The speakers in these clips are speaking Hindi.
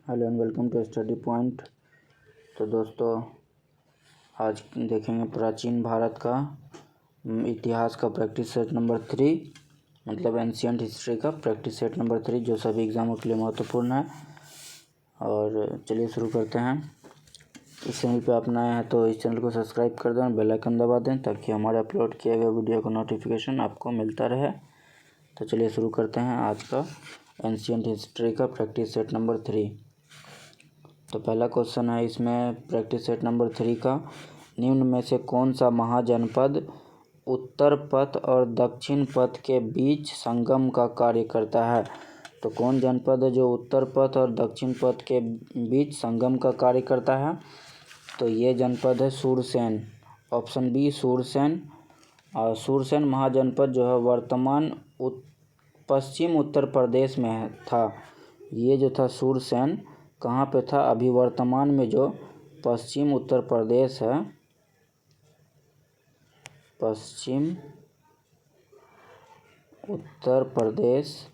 Hello and welcome to study point. तो दोस्तों आज देखेंगे प्राचीन भारत का इतिहास का प्रैक्टिस सेट नंबर 3, मतलब एंशियंट हिस्ट्री का प्रैक्टिस सेट नंबर 3, जो सभी एग्ज़ामों के लिए महत्वपूर्ण है। और चलिए शुरू करते हैं। इस चैनल पे आप नए हैं तो इस चैनल को सब्सक्राइब कर दें और बेल आइकन दबा दें ताकि हमारे अपलोड किए हुए वीडियो का नोटिफिकेशन आपको मिलता रहे। तो चलिए शुरू करते हैं आज का एंशियंट हिस्ट्री का प्रैक्टिस सेट नंबर 3। तो पहला क्वेश्चन है इसमें प्रैक्टिस सेट नंबर 3 का, निम्न में से कौन सा महाजनपद उत्तर पथ और दक्षिण पथ के बीच संगम का कार्य करता है? तो कौन जनपद है जो उत्तर पथ और दक्षिण पथ के बीच संगम का कार्य करता है? तो ये जनपद है सूरसेन, ऑप्शन बी सूरसेन। और सूरसेन महाजनपद जो है वर्तमान पश्चिम उत्तर प्रदेश में था। ये जो था सूरसेन कहाँ पे था? अभी वर्तमान में जो पश्चिम उत्तर प्रदेश है, पश्चिम उत्तर प्रदेश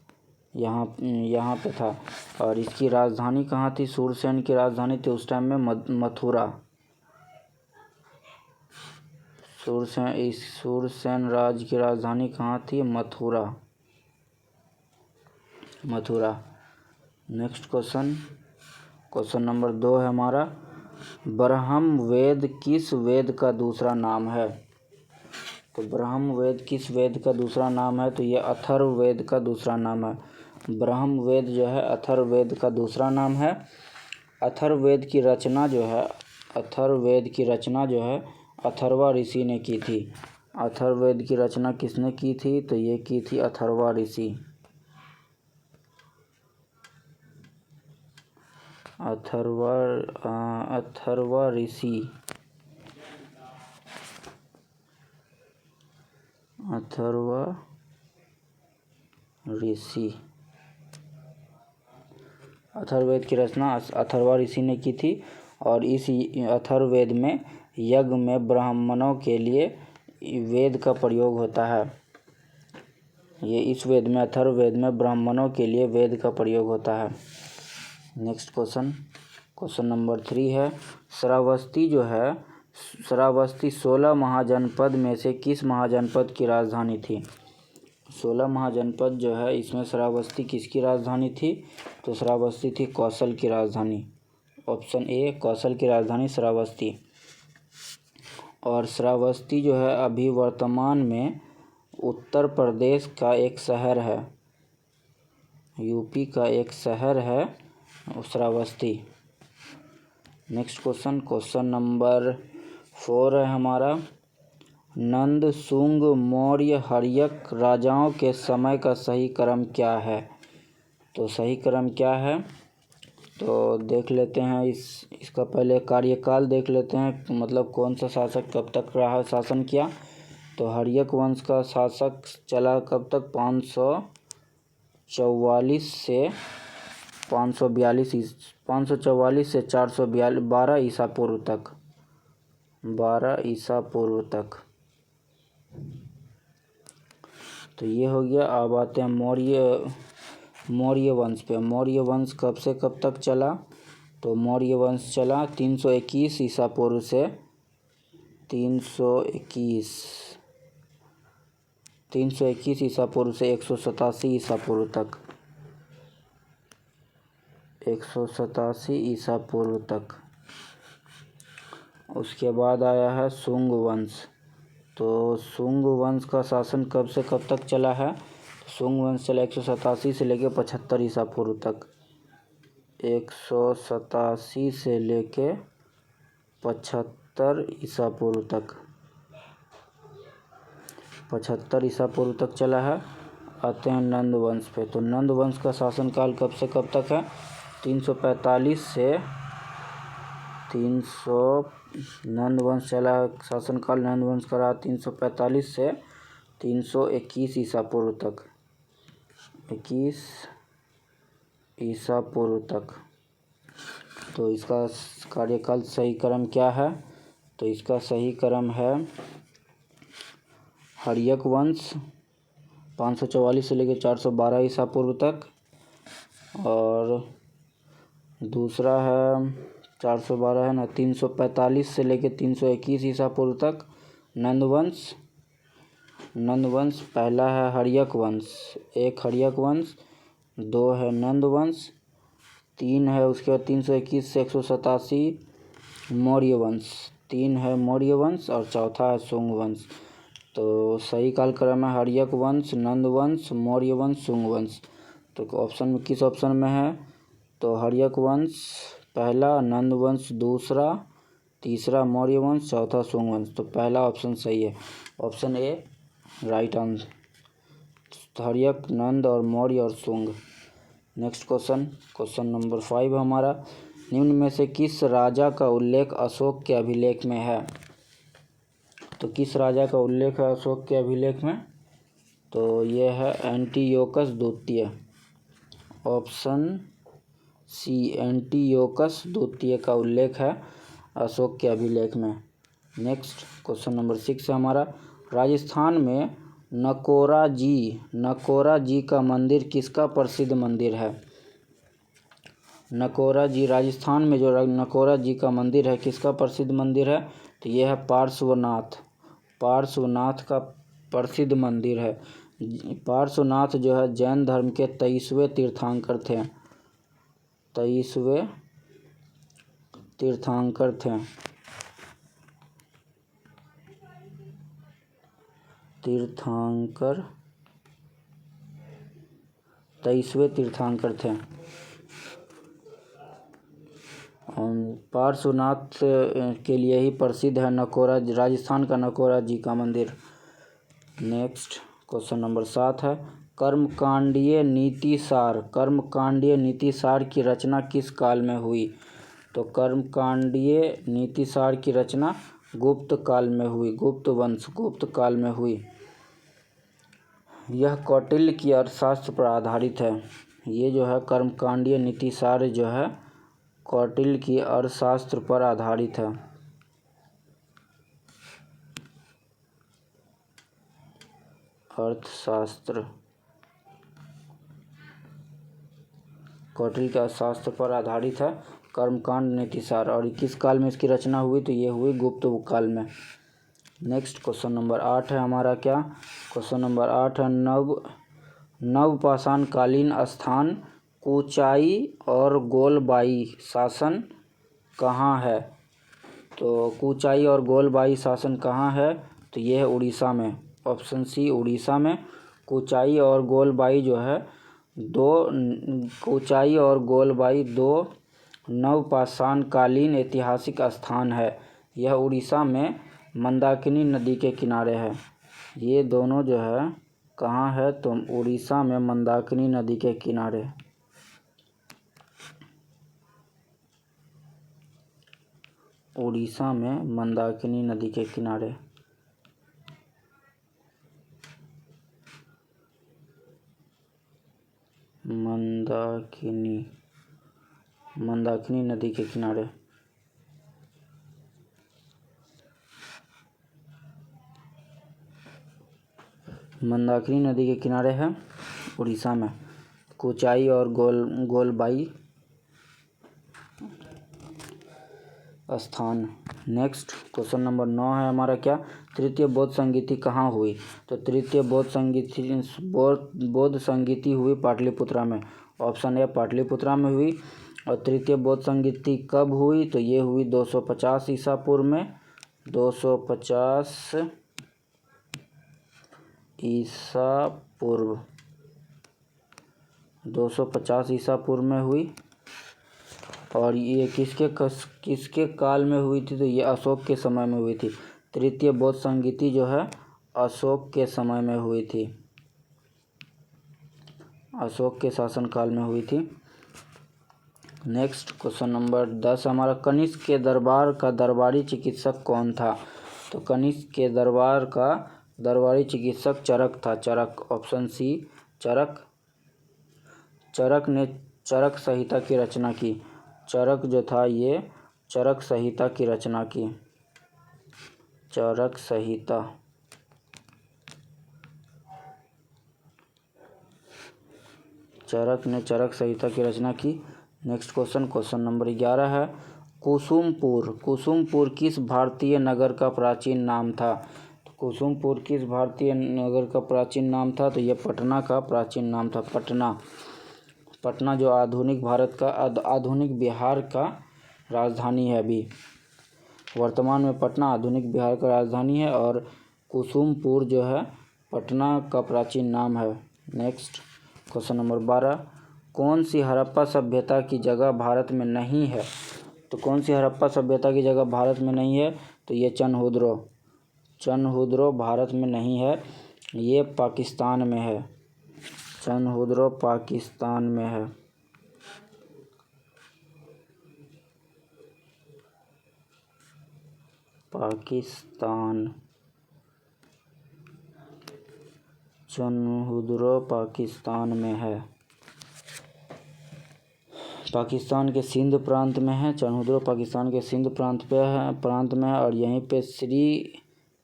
यहाँ पे था। और इसकी राजधानी कहाँ थी? सूरसेन की राजधानी थी उस टाइम में मथुरा। सूरसेन राज्य की राजधानी कहाँ थी? मथुरा। नेक्स्ट क्वेश्चन नंबर 2 है हमारा, ब्रह्म वेद किस वेद का दूसरा नाम है? तो ब्रह्म वेद किस वेद का दूसरा नाम है? तो ये अथर्ववेद का दूसरा नाम है। ब्रह्म वेद जो है अथर्ववेद का दूसरा नाम है। अथर्ववेद की रचना जो है अथर्वा ऋषि ने की थी। अथर्ववेद की रचना किसने की थी? तो ये की थी अथर्वा ऋषि। अथर्वा ऋषि अथर्ववेद की रचना अथर्वा ऋषि ने की थी। और इस अथर्ववेद में यज्ञ में ब्राह्मणों के लिए वेद का प्रयोग होता है। अथर्ववेद में ब्राह्मणों के लिए वेद का प्रयोग होता है। नेक्स्ट क्वेश्चन नंबर 3 है, श्रावस्ती 16 महाजनपद में से किस महाजनपद की राजधानी थी? 16 महाजनपद जो है इसमें श्रावस्ती किसकी राजधानी थी? तो श्रावस्ती थी कौशल की राजधानी। ऑप्शन ए कौशल की राजधानी श्रावस्ती। और श्रावस्ती जो है अभी वर्तमान में उत्तर प्रदेश का एक शहर है, यूपी का एक शहर है श्रावस्ती। नेक्स्ट क्वेश्चन नंबर 4 है हमारा, नंद शुंग मौर्य हर्यक राजाओं के समय का सही क्रम क्या है? तो सही क्रम क्या है तो देख लेते हैं। इसका पहले कार्यकाल देख लेते हैं, मतलब कौन सा शासक कब तक रहा शासन किया। तो हर्यक वंश का शासक चला कब तक? 544 से 442 12 ईसा पूर्व तक। तो ये हो गया। अब आते हैं मौर्य वंश पे। मौर्य वंश कब से कब तक चला? तो मौर्य वंश चला 321 ईसा पूर्व से 321 ईसा पूर्व से 187 ईसा पूर्व तक। 187 ईसा पूर्व तक। उसके बाद आया है शुंग वंश। तो शुंग वंश का शासन कब से कब तक चला है? शुंग वंश चला 187 से लेके 75 ईसा पूर्व तक। 187 से लेके 75 ईसा पूर्व तक। 75 ईसा पूर्व तक चला है। आते हैं नंद वंश पे। तो नंद वंश का शासनकाल कब से कब तक है? 345 से 300 नंद वंश चला शासनकाल नंद वंश का रहा 345 से 321 ईसा पूर्व तक। 21 ईसा पूर्व तक। तो इसका कार्यकाल सही क्रम क्या है? तो इसका सही क्रम है हर्यक वंश 544 से लेकर 412 ईसा पूर्व तक, और दूसरा है 412 है ना, 345 से लेकर 321 ईसा पूर्व तक नंदवंश। नंदवंश पहला है हर्यक वंश, एक हर्यक वंश, दो है नंदवंश, तीन है उसके बाद 321 से 187 मौर्य वंश, तीन है मौर्य वंश और चौथा है शुंग वंश। तो सही कालक्रम है हर्यक वंश, नंदवंश, मौर्य वंश, शुंग वंश। तो ऑप्शन में किस ऑप्शन में है? तो हर्यक वंश पहला, नंदवंश दूसरा, तीसरा मौर्य वंश, चौथा शुंग वंश। तो पहला ऑप्शन सही है, option A right answer. Haryanka, Nanda और मौर्य और शुंग। नेक्स्ट क्वेश्चन नंबर 5 हमारा, निम्न में से किस राजा का उल्लेख अशोक के अभिलेख में है? तो किस राजा का उल्लेख है अशोक के अभिलेख में? तो ये है एंटियोकस द्वितीय, ऑप्शन सी एंटियोकस द्वितीय का उल्लेख है अशोक के अभिलेख में। नेक्स्ट क्वेश्चन नंबर 6 है हमारा, राजस्थान में नकोरा जी का मंदिर किसका प्रसिद्ध मंदिर है? नकोरा जी, राजस्थान में जो नकोरा जी का मंदिर है किसका प्रसिद्ध मंदिर है? तो यह है पार्श्वनाथ का प्रसिद्ध मंदिर है। पार्श्वनाथ जो है जैन धर्म के 23वें तीर्थंकर थे, 23वें तीर्थंकर थे, तीर्थंकर 23वें तीर्थंकर थे। पार्श्वनाथ के लिए ही प्रसिद्ध है नकोरा, राजस्थान का नकोरा जी का मंदिर। नेक्स्ट क्वेश्चन नंबर 7 है, कर्मकांडीय नीतिसार की रचना किस काल में हुई? तो कर्मकांडीय नीतिसार की रचना गुप्त काल में हुई, गुप्त काल में हुई। यह कौटिल्य की अर्थशास्त्र पर आधारित है। ये जो है कर्मकांडीय नीतिसार जो है कौटिल्य की अर्थशास्त्र पर आधारित है। अर्थशास्त्र कौटिल्य के अर्थशास्त्र पर आधारित है कर्मकांड नीतिसार। और किस काल में इसकी रचना हुई? तो ये हुई गुप्त काल में। नेक्स्ट क्वेश्चन नंबर 8 है हमारा, क्या क्वेश्चन नंबर 8 है, नवपाषाण कालीन स्थान कुचाई और गोलबाई शासन कहाँ है? तो कुचाई और गोलबाई शासन कहाँ है? तो ये है उड़ीसा में, ऑप्शन सी उड़ीसा में। कुचाई और गोलबाई जो है कुचाई और गोलबाई दो नवपाषाण कालीन ऐतिहासिक स्थान है। यह उड़ीसा में मंदाकिनी नदी के किनारे है। ये दोनों जो है कहाँ है? तो उड़ीसा में मंदाकिनी नदी के किनारे। उड़ीसा में मंदाकिनी नदी के किनारे। मंदाकिनी नदी के किनारे। मंदाकिनी नदी के किनारे है उड़ीसा में कुचाई और गोलबाई स्थान। नेक्स्ट क्वेश्चन नंबर 9 है हमारा, क्या तृतीय बौद्ध संगीति कहाँ हुई? तो तृतीय बौद्ध संगीति हुई पाटलिपुत्रा में, ऑप्शन ए पाटलिपुत्रा में हुई। और तृतीय बौद्ध संगीति कब हुई? तो ये हुई 250 ईसा पूर्व में, 250 ईसा पूर्व, 250 ईसा पूर्व में हुई। और ये किसके काल में हुई थी? तो ये अशोक के समय में हुई थी। तृतीय बौद्ध संगीति जो है अशोक के समय में हुई थी, अशोक के शासनकाल में हुई थी। नेक्स्ट क्वेश्चन नंबर 10 हमारा, कनिष्क के दरबार का दरबारी चिकित्सक कौन था? तो कनिष्क के दरबार का दरबारी चिकित्सक चरक था, चरक, ऑप्शन सी चरक। चरक ने चरक संहिता की रचना की। चरक जो था ये चरक संहिता की रचना की, चरक संहिता। चरक ने चरक संहिता की रचना की। नेक्स्ट क्वेश्चन नंबर 11 है कुसुमपुर किस भारतीय नगर का प्राचीन नाम था। तो कुसुमपुर किस भारतीय नगर का प्राचीन नाम था, तो यह पटना का प्राचीन नाम था। पटना जो आधुनिक बिहार का राजधानी है। अभी वर्तमान में पटना आधुनिक बिहार का राजधानी है और कुसुमपुर जो है पटना का प्राचीन नाम है। नेक्स्ट क्वेश्चन नंबर 12 कौन सी हड़प्पा सभ्यता की जगह भारत में नहीं है। तो कौन सी हड़प्पा सभ्यता की जगह भारत में नहीं है, तो ये चनहुद्रो भारत में नहीं है, ये पाकिस्तान में है। चनहुद्रो पाकिस्तान में है। चनहुद्रो पाकिस्तान में है। पाकिस्तान के सिंध प्रांत में है। चनहुद्रो पाकिस्तान के सिंध प्रांत में है और यहीं पे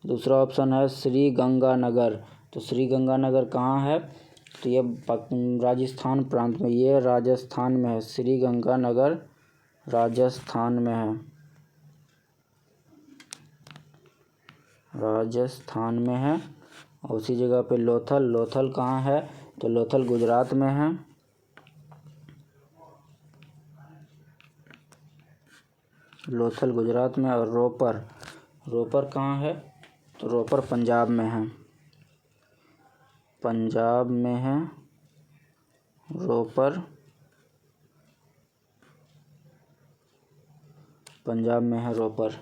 दूसरा ऑप्शन है श्री गंगानगर। तो श्री गंगानगर कहाँ है, तो ये राजस्थान प्रांत में, ये राजस्थान में है। श्री गंगानगर राजस्थान में है। उसी जगह पे लोथल कहाँ है, तो लोथल गुजरात में है। लोथल गुजरात में। और रोपर कहाँ है, तो रोपर पंजाब में है। रोपर पंजाब में है रोपर।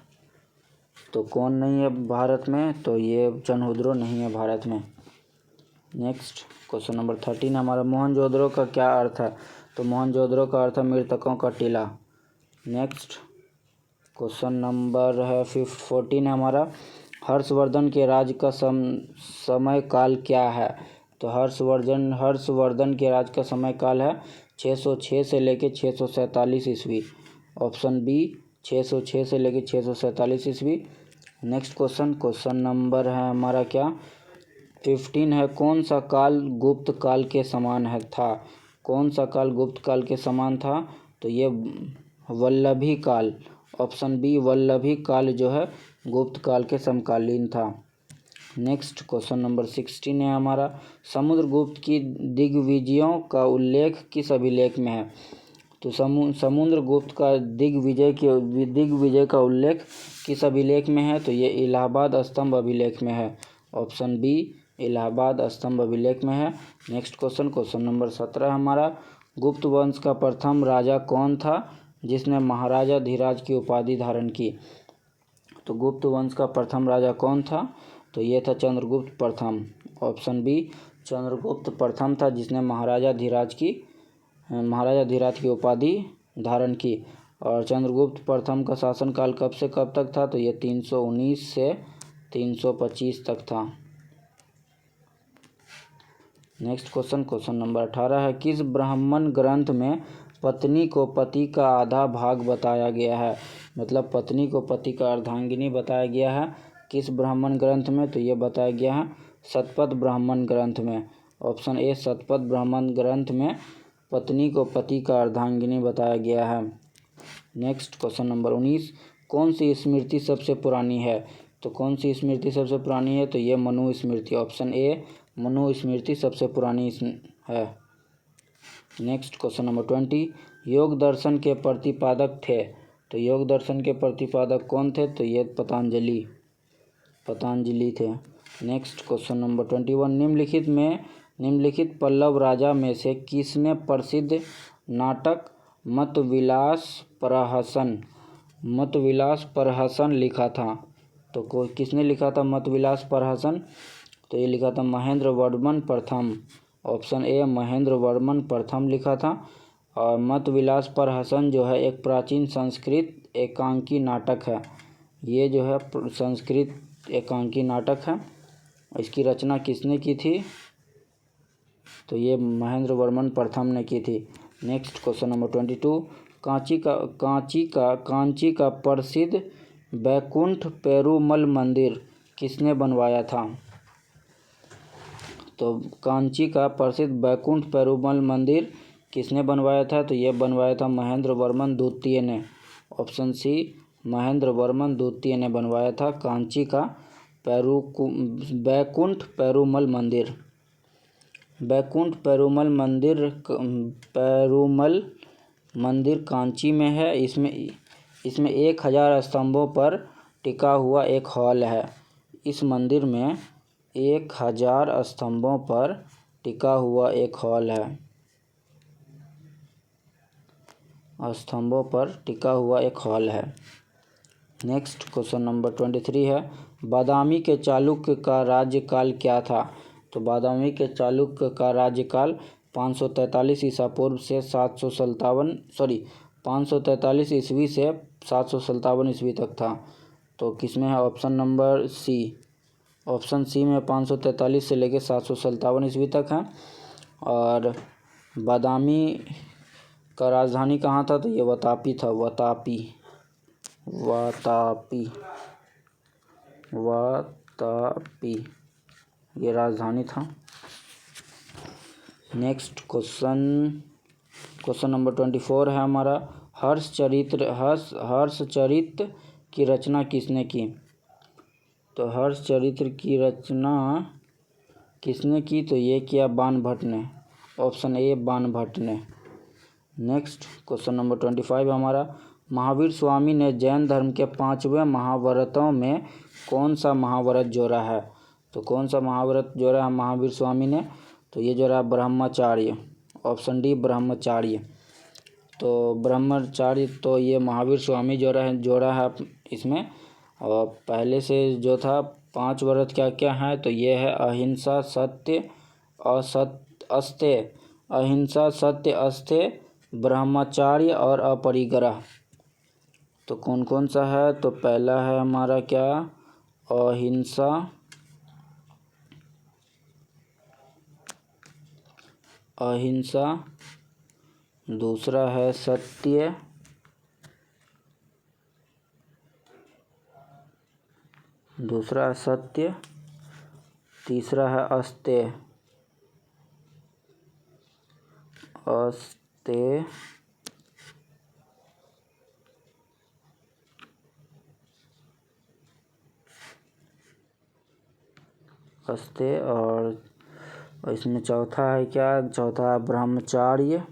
तो कौन नहीं है भारत में, तो ये चनहुद्रो नहीं है भारत में। नेक्स्ट क्वेश्चन नंबर 13 हमारा मोहनजोदड़ो का क्या अर्थ है। तो मोहनजोदड़ो का अर्थ है मृतकों का टीला। नेक्स्ट क्वेश्चन नंबर है 14 हमारा हर्षवर्धन के राज्य का समय काल क्या है। तो हर्षवर्धन के राज्य का समय काल है 606 से लेके 647 ईस्वी। ऑप्शन बी 606 से लेके 647 ईस्वी। नेक्स्ट क्वेश्चन नंबर है हमारा क्या 15 है कौन सा काल गुप्त काल के समान था। कौन सा काल गुप्त काल के समान था, तो ये वल्लभी काल। ऑप्शन बी वल्लभी काल जो है गुप्त काल के समकालीन था। नेक्स्ट क्वेश्चन नंबर 16 है हमारा समुद्रगुप्त की दिग्विजयों का उल्लेख किस अभिलेख में है। तो समुद्रगुप्त का दिग्विजय का उल्लेख किस अभिलेख में है, तो ये इलाहाबाद स्तंभ अभिलेख में है। ऑप्शन बी इलाहाबाद स्तंभ अभिलेख में है। नेक्स्ट क्वेश्चन नंबर 17 हमारा गुप्त वंश का प्रथम राजा कौन था जिसने महाराजा धीराज की उपाधि धारण की। तो गुप्त वंश का प्रथम राजा कौन था, तो ये था चंद्रगुप्त प्रथम। ऑप्शन बी चंद्रगुप्त प्रथम था जिसने महाराजा धीराज की उपाधि धारण की। और चंद्रगुप्त प्रथम का शासनकाल कब से कब तक था, तो ये 319 से 325 तक था। नेक्स्ट क्वेश्चन नंबर 18 है किस ब्राह्मण ग्रंथ में पत्नी को पति का आधा भाग बताया गया है। मतलब पत्नी को पति का अर्धांगिनी बताया गया है किस ब्राह्मण ग्रंथ में, तो ये बताया गया है शतपथ ब्राह्मण ग्रंथ में। ऑप्शन ए शतपथ ब्राह्मण ग्रंथ में पत्नी को पति का अर्धांगिनी बताया गया है। नेक्स्ट क्वेश्चन नंबर 19 कौन सी स्मृति सबसे पुरानी है। तो कौन सी स्मृति सबसे पुरानी है, तो ये मनु स्मृति। ऑप्शन ए मनु स्मृति सबसे पुरानी है। नेक्स्ट क्वेश्चन नंबर 20 योग दर्शन के प्रतिपादक थे। तो योग दर्शन के प्रतिपादक कौन थे, तो ये पतंजलि थे। नेक्स्ट क्वेश्चन नंबर 21 निम्नलिखित पल्लव राजा में से किसने प्रसिद्ध नाटक मतविलास प्रहसन लिखा था। तो किसने लिखा था मतविलास प्रहसन, तो ये लिखा था महेंद्र वर्मन प्रथम। ऑप्शन ए महेंद्र वर्मन प्रथम लिखा था। और मतविलास प्रहसन जो है एक प्राचीन संस्कृत एकांकी नाटक है। ये जो है संस्कृत एकांकी नाटक है। इसकी रचना किसने की थी, तो ये महेंद्र वर्मन प्रथम ने की थी। नेक्स्ट क्वेश्चन नंबर 22 कांची का प्रसिद्ध बैकुंठ पेरुमल मंदिर किसने बनवाया था। तो कांची का प्रसिद्ध बैकुंठ पेरुमल मंदिर किसने बनवाया था? तो ये बनवाया था महेंद्र वर्मन द्वितीय ने। ऑप्शन सी, महेंद्र वर्मन द्वितीय ने बनवाया था कांची का बैकुंठ पेरुमल मंदिर। बैकुंठ पेरुमल मंदिर कांची में है। इसमें 1000 स्तंभों पर टिका हुआ एक हॉल है। इस मंदिर में 1000 स्तंभों पर टिका हुआ एक हॉल है। स्तंभों पर टिका हुआ एक हॉल है। नेक्स्ट क्वेश्चन नंबर 23 है, बादामी के चालुक्य का राज्यकाल क्या था? तो बादामी के चालुक्य का राज्यकाल 543 ईसा पूर्व से 543 ईस्वी से 757 ईस्वी तक था। तो किसमें है? Option number C. Option C में 543 से लेकर 757 ईस्वी तक है। और बादामी का राजधानी कहाँ था? तो ये वातापी था। वातापी ये राजधानी था। नेक्स्ट क्वेश्चन नंबर 24 है हमारा, हर्षचरित की रचना किसने की? तो हर्षचरित्र की रचना किसने की? तो ये किया बाणभट्ट ने। ऑप्शन ए बाणभट्ट ने। नेक्स्ट क्वेश्चन नंबर 25 हमारा, महावीर स्वामी ने जैन धर्म के 5वें महाव्रतों में कौन सा महाव्रत जोड़ा है? तो कौन सा महाव्रत जोड़ा है महावीर स्वामी ने? तो ये जोड़ा ब्रह्मचार्य। Option D ब्रह्मचार्य। तो ब्रह्मचार्य तो ये महावीर स्वामी जोड़ा है इसमें। और पहले से जो था 5 व्रत क्या क्या है? तो ये है अहिंसा, सत्य, अस्तेय, ब्रह्मचार्य और अपरिग्रह। तो कौन कौन सा है? तो पहला है हमारा क्या? अहिंसा, दूसरा है सत्य, तीसरा है अस्तेय, और इसमें चौथा है क्या? चौथा है ब्रह्मचार्य।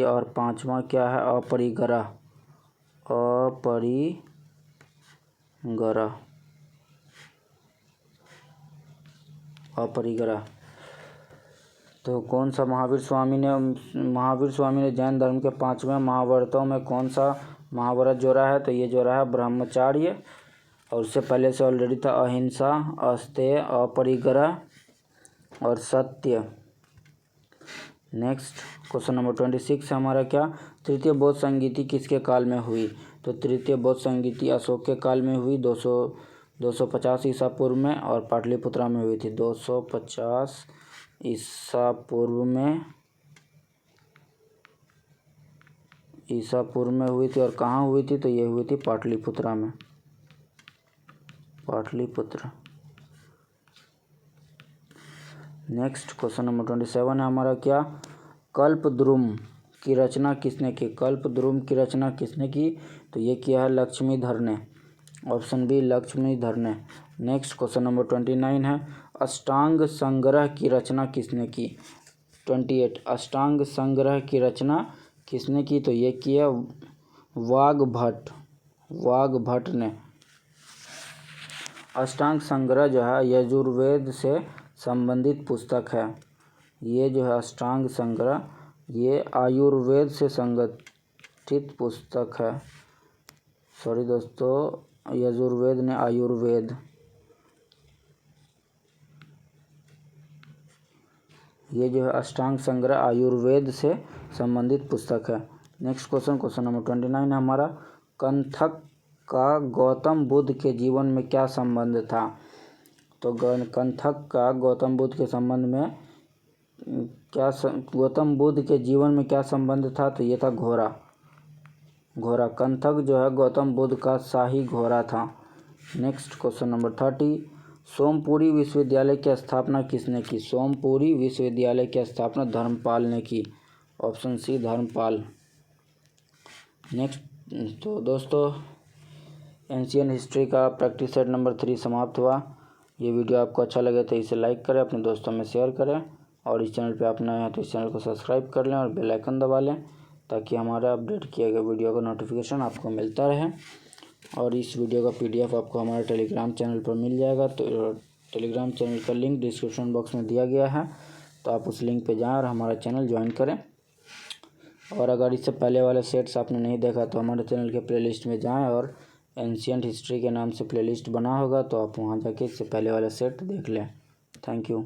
और पांचवा क्या है? अपरिग्रह। तो कौन सा महावीर स्वामी ने जैन धर्म के 5वें महाव्रतों में कौन सा महाव्रत जोड़ा है? तो ये जोड़ा है ब्रह्मचार्य। और उससे पहले से ऑलरेडी था अहिंसा, अस्तेय, अपरिग्रह और सत्य। नेक्स्ट क्वेश्चन नंबर 26 हमारा क्या? तृतीय बौद्ध संगीति किसके काल में हुई? तो तृतीय बौद्ध संगीति अशोक के काल में हुई 250 ईसा पूर्व में, और पाटलिपुत्रा में हुई थी 250 ईसा पूर्व में हुई थी। और कहाँ हुई थी? तो ये हुई थी पाटलिपुत्रा में। नेक्स्ट क्वेश्चन नंबर 27 है हमारा क्या? कल्पद्रुम की रचना किसने की? तो ये किया है लक्ष्मीधर ने। ऑप्शन बी लक्ष्मीधर ने। नेक्स्ट क्वेश्चन नंबर 29 है, अष्टांग संग्रह की रचना किसने की? 28 अष्टांग संग्रह की रचना किसने की? तो ये किया वाग्भट ने। अष्टांग संग्रह जो है यजुर्वेद से संबंधित पुस्तक है। ये जो है अष्टांग संग्रह ये आयुर्वेद से संगठित पुस्तक है। सॉरी दोस्तों, यजुर्वेद ने आयुर्वेद। ये जो है अष्टांग संग्रह आयुर्वेद से संबंधित पुस्तक है। नेक्स्ट क्वेश्चन नंबर 29 है हमारा, कंथक का गौतम बुद्ध के जीवन में क्या संबंध था? तो कंथक का गौतम बुद्ध के संबंध में क्या गौतम बुद्ध के जीवन में क्या संबंध था? तो ये था घोड़ा। कंथक जो है गौतम बुद्ध का शाही घोड़ा था। नेक्स्ट क्वेश्चन नंबर 30, सोमपुरी विश्वविद्यालय की स्थापना किसने की? सोमपुरी विश्वविद्यालय की स्थापना धर्मपाल ने की। Option C Dharmpal. नेक्स्ट तो दोस्तों एंशियंट हिस्ट्री का प्रैक्टिस सेट नंबर 3 समाप्त हुआ। ये वीडियो आपको अच्छा लगे तो इसे लाइक करें, अपने दोस्तों में शेयर करें, और इस चैनल पे आप नए हैं तो इस चैनल को सब्सक्राइब कर लें और बेल आइकन दबा लें ताकि हमारा अपडेट किए गए वीडियो का नोटिफिकेशन आपको मिलता रहे। और इस वीडियो का PDF आपको हमारे टेलीग्राम चैनल पर मिल जाएगा। तो टेलीग्राम चैनल का लिंक डिस्क्रिप्शन बॉक्स में दिया गया है, तो आप उस लिंक पे जाएं और हमारा चैनल ज्वाइन करें। और अगर इससे पहले वाले सेट्स आपने नहीं देखा तो हमारे चैनल के प्लेलिस्ट में जाएं और एंशियंट हिस्ट्री के नाम से प्लेलिस्ट बना होगा, तो आप वहां जाके इससे पहले वाला सेट देख लें। Thank you.